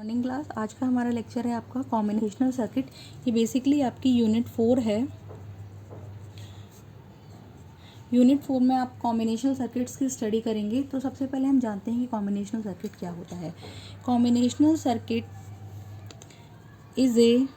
Morning class. आज का हमारा लेक्चर है आपका कॉम्बिनेशनल सर्किट। ये बेसिकली आपकी यूनिट 4 है। यूनिट 4 में आप कॉम्बिनेशनल सर्किट्स की स्टडी करेंगे। तो सबसे पहले हम जानते हैं कि कॉम्बिनेशनल सर्किट क्या होता है। Combinational circuit is a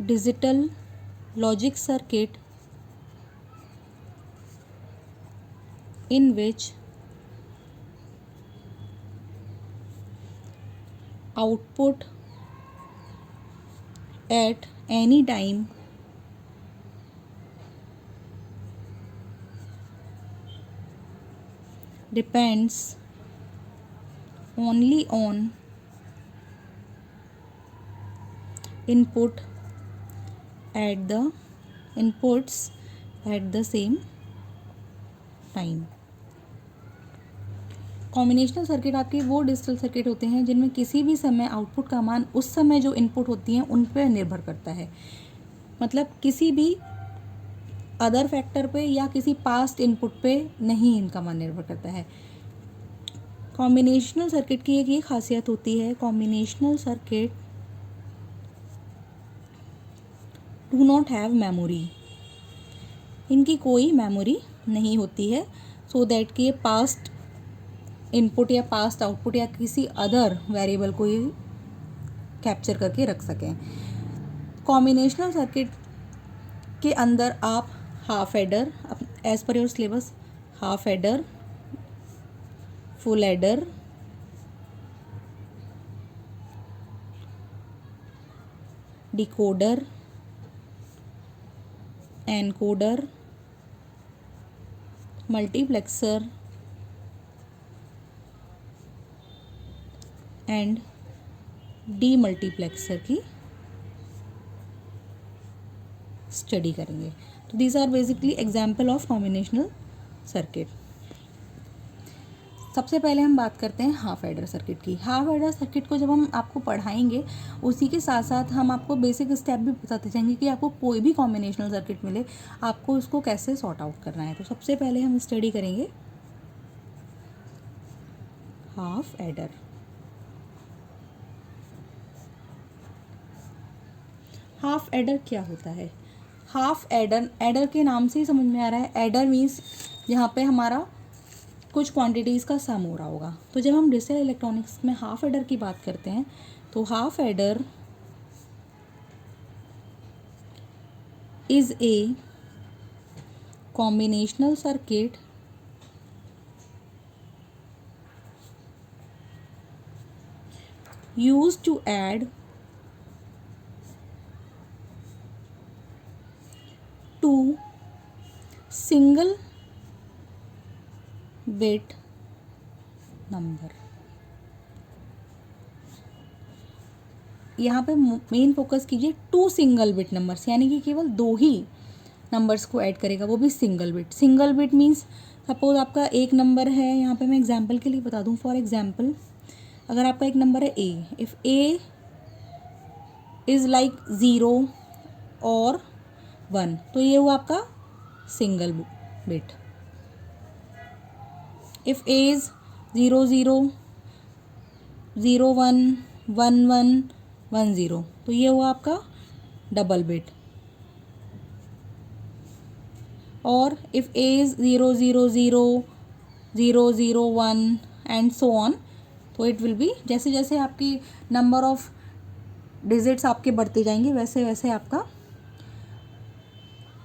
digital logic circuit in which output at any time depends only on inputs at the same time। Combinational circuit आपके वो डिजिटल सर्किट होते हैं जिनमें किसी भी समय आउटपुट का मान उस समय जो इनपुट होती हैं उन पर निर्भर करता है। मतलब किसी भी अदर फैक्टर पे या किसी पास्ट इनपुट पे नहीं इनका मान निर्भर करता है। कॉम्बिनेशनल सर्किट की एक ये खासियत होती है, combinational circuit do not have memory. इनकी कोई मेमोरी नहीं होती है, सो दैट कि ये पास्ट इनपुट या पास्ट आउटपुट या किसी अदर वेरिएबल को ये कैप्चर करके रख सकें। कॉम्बिनेशनल सर्किट के अंदर आप half adder, as per your syllabus, half adder, full adder, decoder, encoder, multiplexer and demultiplexer की स्टडी करेंगे। तो these are basically example of combinational circuit. सबसे पहले हम बात करते हैं हाफ एडर सर्किट की। हाफ एडर सर्किट को जब हम आपको पढ़ाएंगे उसी के साथ साथ हम आपको बेसिक स्टेप भी बताते जाएंगे कि आपको कोई भी कॉम्बिनेशनल सर्किट मिले आपको उसको कैसे सॉर्ट आउट करना है। तो सबसे पहले हम स्टडी करेंगे हाफ एडर। हाफ एडर क्या होता है? हाफ एडर, एडर के नाम से ही समझ में आ रहा है, एडर मीन्स यहाँ पे हमारा कुछ क्वांटिटीज़ का सम हो रहा होगा। तो जब हम डिजिटल इलेक्ट्रॉनिक्स में हाफ एडर की बात करते हैं तो half adder is a combinational circuit used to add two single bit number. यहाँ पे मेन फोकस कीजिए टू सिंगल बिट नंबर्स, यानी कि केवल दो ही नंबर्स को ऐड करेगा, वो भी single bit. Single bit means suppose आपका एक नंबर है, यहाँ पे मैं एग्जांपल के लिए बता दूँ। फॉर एग्जांपल अगर आपका एक नंबर है ए, इफ़ ए इज़ लाइक 0 और 1, तो ये हुआ आपका single bit. If A is 0 0 0 1 1 1 1 0, तो ये हुआ आपका डबल बिट। और if A is 0 0 0 0 0 1 and so on, तो इट विल बी, जैसे जैसे आपकी नंबर ऑफ डिजिट्स आपके बढ़ते जाएंगे वैसे वैसे आपका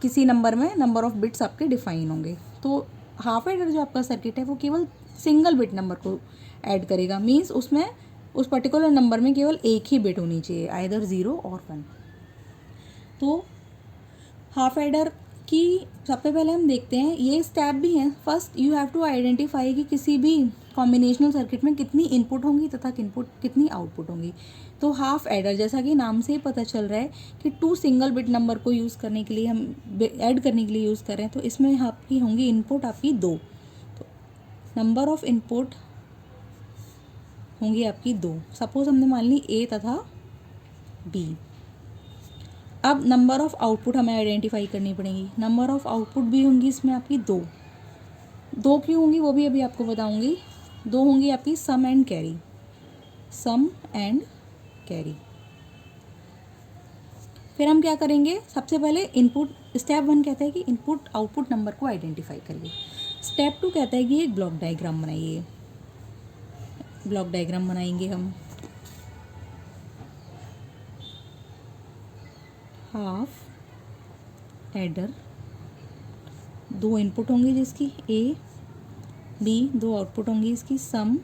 किसी नंबर में नंबर ऑफ बिट्स आपके डिफाइन होंगे। तो हाफ एडर जो आपका सर्किट है वो केवल सिंगल बिट नंबर को ऐड करेगा। मीन्स उसमें उस पर्टिकुलर नंबर में केवल एक ही बिट होनी चाहिए, आइदर 0 और 1। तो हाफ एडर कि सबसे पहले हम देखते हैं, ये स्टेप भी हैं। First you have to identify कि किसी भी कॉम्बिनेशनल सर्किट में कितनी इनपुट होंगी तथा कितनी आउटपुट होंगी। तो हाफ एडर, जैसा कि नाम से ही पता चल रहा है कि टू सिंगल बिट नंबर को यूज़ करने के लिए, हम ऐड करने के लिए यूज़ कर रहे हैं, तो इसमें आपकी होंगी इनपुट आपकी 2। तो नंबर ऑफ इनपुट होंगी आपकी 2। सपोज हमने मान ली ए तथा बी। अब नंबर ऑफ आउटपुट हमें आइडेंटिफाई करनी पड़ेगी। नंबर ऑफ आउटपुट भी होंगी इसमें आपकी 2। दो क्यों होंगी वो भी अभी आपको बताऊंगी। दो होंगी आपकी sum and carry, sum and carry. फिर हम क्या करेंगे, सबसे पहले इनपुट, स्टेप 1 कहता है कि इनपुट आउटपुट नंबर को आइडेंटिफाई करिए। स्टेप 2 कहता है कि एक ब्लॉक डायग्राम बनाइए। ब्लॉक डायग्राम बनाएंगे हम। हाफ एडर, दो इनपुट होंगी जिसकी ए बी, दो आउटपुट होंगी इसकी सम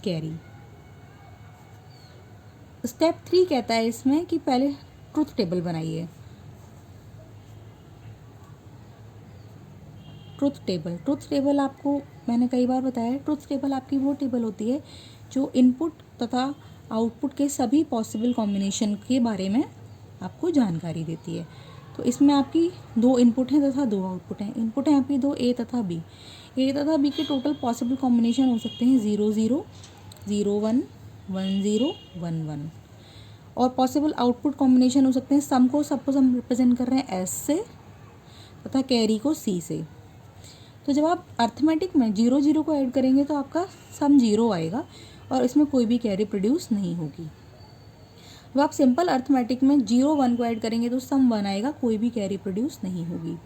कैरी। स्टेप 3 कहता है इसमें कि पहले ट्रुथ टेबल बनाइए। ट्रुथ टेबल आपको मैंने कई बार बताया है, ट्रुथ टेबल आपकी वो टेबल होती है जो इनपुट तथा आउटपुट के सभी पॉसिबल कॉम्बिनेशन के बारे में आपको जानकारी देती है। तो इसमें आपकी दो इनपुट हैं तथा दो आउटपुट हैं। इनपुट हैं आपकी दो, ए तथा बी। ए तथा बी के टोटल पॉसिबल कॉम्बिनेशन हो सकते हैं 0 0 0 1 1 0 1 1। और पॉसिबल आउटपुट कॉम्बिनेशन हो सकते हैं, सम को सपोज हम रिप्रेजेंट कर रहे हैं एस से तथा कैरी को सी से। तो जब आप अर्थमेटिक में 0 0 को ऐड करेंगे तो आपका सम 0 आएगा और इसमें कोई भी कैरी प्रोड्यूस नहीं होगी। जब आप सिंपल अर्थमेटिक में 0 1 को ऐड करेंगे तो सम 1 आएगा, कोई भी कैरी प्रोड्यूस नहीं होगी।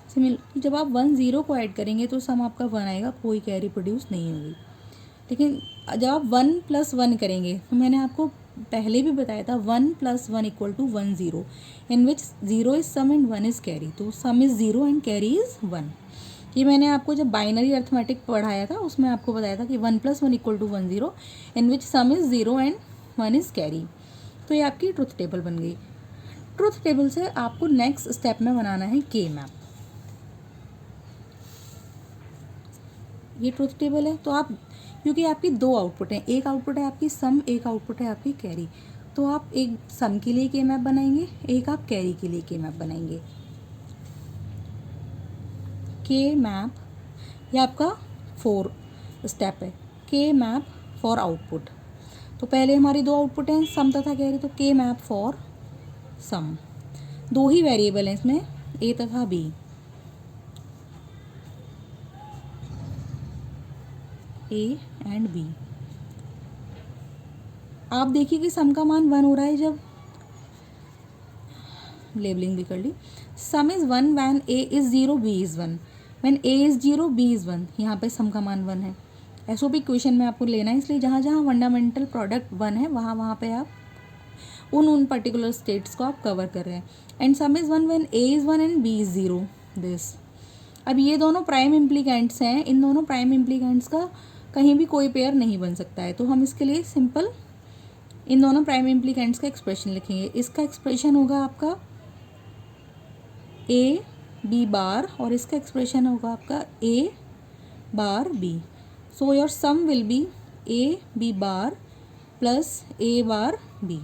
सिमिलरली जब आप 1 0 को ऐड करेंगे तो सम आपका 1 आएगा, कोई कैरी प्रोड्यूस नहीं होगी। लेकिन जब आप 1 + 1 करेंगे तो मैंने आपको पहले भी बताया था 1 + 1 = 1 0, in which 0 is sum and 1 is carry. तो sum is 0 and carry is 1। ये मैंने आपको जब बाइनरी अर्थमेटिक पढ़ाया था उसमें आपको बताया था कि 1 + 1 = 1 0, in which some is 0 and 1 is carry. तो ये आपकी ट्रुथ टेबल बन गई। ट्रुथ टेबल से आपको नेक्स्ट स्टेप में बनाना है के मैप। ये ट्रुथ टेबल है। तो आप, क्योंकि आपकी दो आउटपुट हैं, एक आउटपुट है आपकी सम, एक आउटपुट है आपकी कैरी, तो आप एक सम के लिए के मैप बनाएंगे, एक आप कैरी के लिए के मैप बनाएंगे। के मैप ये आपका 4 स्टेप है। के मैप फॉर आउटपुट। तो पहले हमारी दो आउटपुट हैं सम तथा कैरी, तो के मैप फॉर सम। दो ही वेरिएबल हैं इसमें, ए तथा बी। A and B. आप देखिए कि सम का मान 1 हो रहा है, जब लेबलिंग भी कर ली। Sum is 1 when A is 0 B is 1, when A is 0 B is 1। यहाँ पे सम का मान 1 है। एसओपी क्वेश्चन में आपको लेना है, इसलिए जहाँ जहाँ फंडामेंटल प्रोडक्ट 1 है वहाँ वहाँ पे आप उन पर्टिकुलर स्टेट्स को आप कवर कर रहे हैं। And sum is 1 when A is 1 and B is 0 this. अब ये दोनों प्राइम इम्प्लीकेंट्स हैं, इन दोनों प्राइम इम्प्लीकेंट्स का कहीं भी कोई पेयर नहीं बन सकता है। तो हम इसके लिए सिंपल इन दोनों प्राइम इम्प्लीकेंट्स का एक्सप्रेशन लिखेंगे। इसका एक्सप्रेशन होगा आपका ए बी बार और इसका एक्सप्रेशन होगा आपका A bar B. So your sum will be A B bar plus A bar B.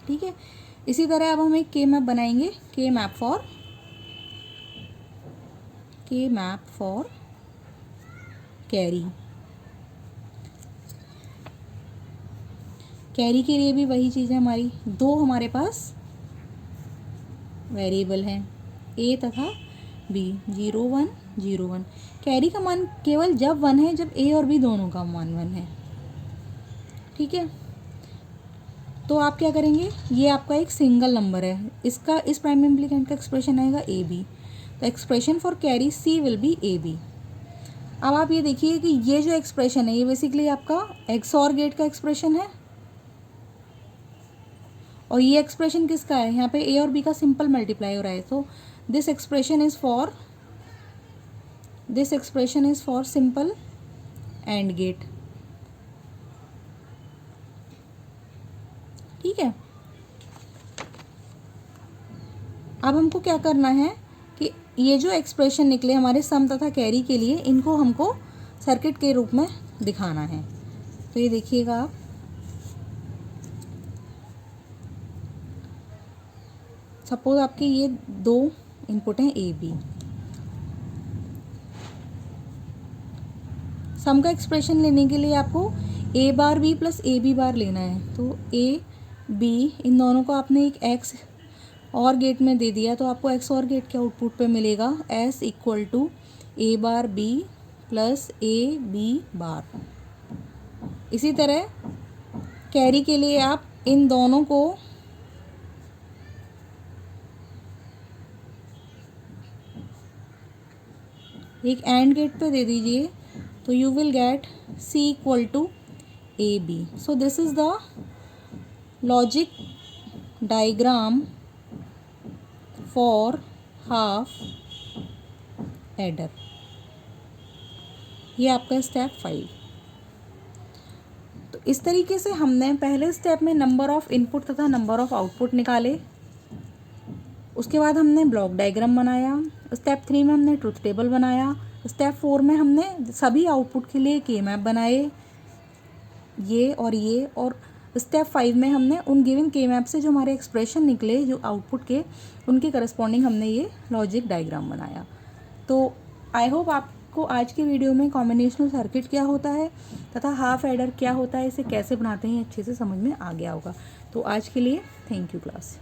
ठीक है। इसी तरह अब हम एक के मैप बनाएंगे। के मैप फॉर कैरी। कैरी के लिए भी वही चीज़ है हमारी, दो हमारे पास वेरिएबल हैं ए तथा बी, 0 1 0 1। कैरी का मान केवल जब 1 है जब ए और बी दोनों का मान 1 है। ठीक है। तो आप क्या करेंगे, ये आपका एक सिंगल नंबर है, इसका इस प्राइम इम्प्लीकेंट का एक्सप्रेशन आएगा ए बी। तो expression for carry C will be A B. अब आप ये देखिए कि ये जो एक्सप्रेशन है ये बेसिकली आपका एक्सऑर गेट का एक्सप्रेशन है, और ये एक्सप्रेशन किसका है, यहाँ पे ए और बी का सिंपल मल्टीप्लाई हो रहा है। तो this expression is for simple and gate. ठीक है। अब हमको क्या करना है कि ये जो एक्सप्रेशन निकले हमारे सम तथा कैरी के लिए, इनको हमको सर्किट के रूप में दिखाना है। तो ये देखिएगा आप, सपोज आपके ये दो इनपुट हैं ए बी। सम का एक्सप्रेशन लेने के लिए आपको A bar B plus A B bar लेना है। तो ए बी इन दोनों को आपने एक एक्स और गेट में दे दिया, तो आपको एक्स और गेट के आउटपुट पे मिलेगा S equal to A bar B plus A B bar. इसी तरह कैरी के लिए आप इन दोनों को एक एंड गेट पे दे दीजिए, तो you will get C equal to A B. So this is the logic diagram for half adder. ये आपका स्टेप 5। तो इस तरीके से हमने पहले स्टेप में नंबर ऑफ इनपुट तथा नंबर ऑफ आउटपुट निकाले। उसके बाद हमने ब्लॉक डायग्राम बनाया। स्टेप 3 में हमने ट्रुथ टेबल बनाया। स्टेप 4 में हमने सभी आउटपुट के लिए के मैप बनाए, ये। और स्टेप 5 में हमने उन गिवन के मैप से जो हमारे एक्सप्रेशन निकले जो आउटपुट के, उनके करस्पॉन्डिंग हमने ये लॉजिक डायग्राम बनाया। तो आई होप आपको आज की वीडियो में कॉम्बिनेशनल सर्किट क्या होता है तथा हाफ एडर क्या होता है, इसे कैसे बनाते हैं, अच्छे से समझ में आ गया होगा। तो आज के लिए थैंक यू क्लास।